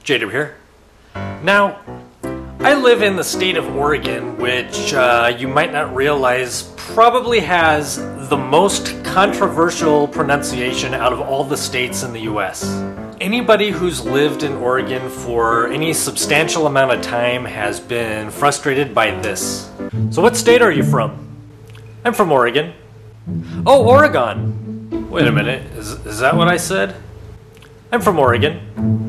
J-Dubb here. Now, I live in the state of Oregon, which you might not realize probably has the most controversial pronunciation out of all the states in the US. Anybody who's lived in Oregon for any substantial amount of time has been frustrated by this. So what state are you from? I'm from Oregon. Oh, Oregon. Wait a minute, is that what I said? I'm from Oregon.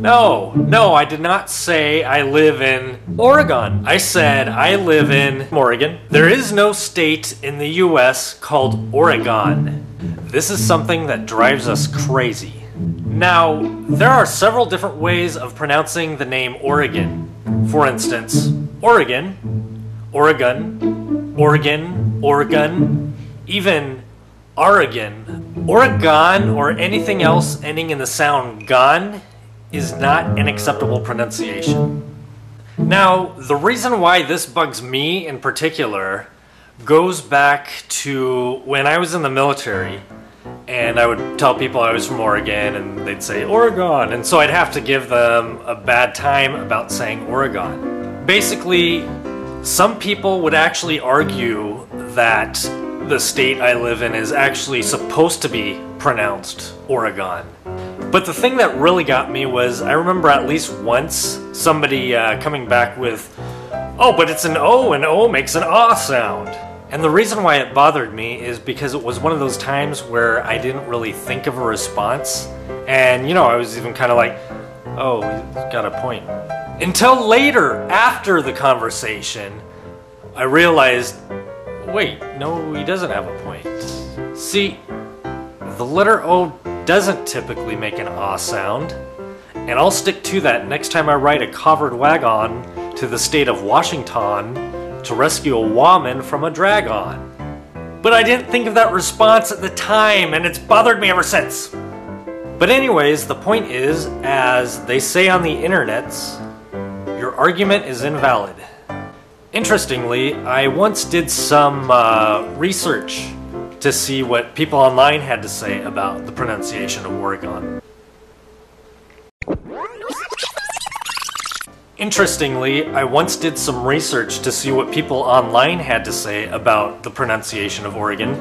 No, I did not say I live in Oregon. I said I live in Oregon. There is no state in the US called Oregon. This is something that drives us crazy. Now, there are several different ways of pronouncing the name Oregon. For instance, Oregon, Oregon, Oregon, Oregon, even Oregon. Oregon or anything else ending in the sound gon is not an acceptable pronunciation. Now, the reason why this bugs me in particular goes back to when I was in the military and I would tell people I was from Oregon and they'd say Oregon, and so I'd have to give them a bad time about saying Oregon. Basically, some people would actually argue that the state I live in is actually supposed to be pronounced Oregon. But the thing that really got me was I remember at least once somebody coming back with, oh, but it's an O and O makes an ah sound. And the reason why it bothered me is because it was one of those times where I didn't really think of a response. And, you know, I was even kind of like, oh, he's got a point. Until later, after the conversation, I realized, wait, no, he doesn't have a point. See, the letter O doesn't typically make an ah sound, and I'll stick to that next time I ride a covered wagon to the state of Washington to rescue a woman from a dragon. But I didn't think of that response at the time, and it's bothered me ever since. But anyways, the point is, as they say on the internets, your argument is invalid. Interestingly, I once did some research to see what people online had to say about the pronunciation of Oregon. Interestingly, I once did some research to see what people online had to say about the pronunciation of Oregon.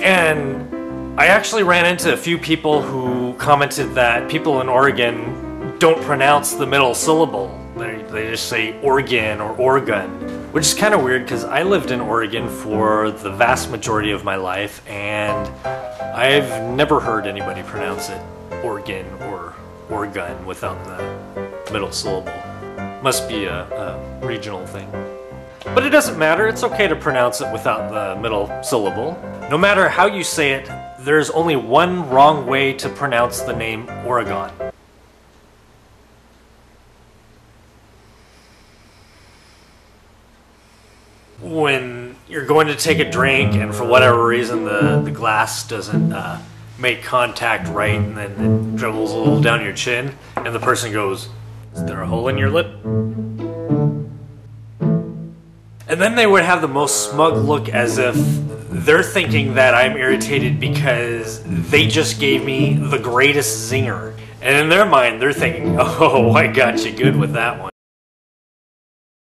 And I actually ran into a few people who commented that people in Oregon don't pronounce the middle syllable. They just say Oregon or Oregon, which is kind of weird because I lived in Oregon for the vast majority of my life and I've never heard anybody pronounce it Oregon or Oregon without the middle syllable. Must be a regional thing. But it doesn't matter, it's okay to pronounce it without the middle syllable. No matter how you say it, there's only one wrong way to pronounce the name Oregon. When you're going to take a drink and for whatever reason the glass doesn't make contact right and then it dribbles a little down your chin and the person goes, is there a hole in your lip? And then they would have the most smug look as if they're thinking that I'm irritated because they just gave me the greatest zinger. And in their mind they're thinking, oh, I got you good with that one.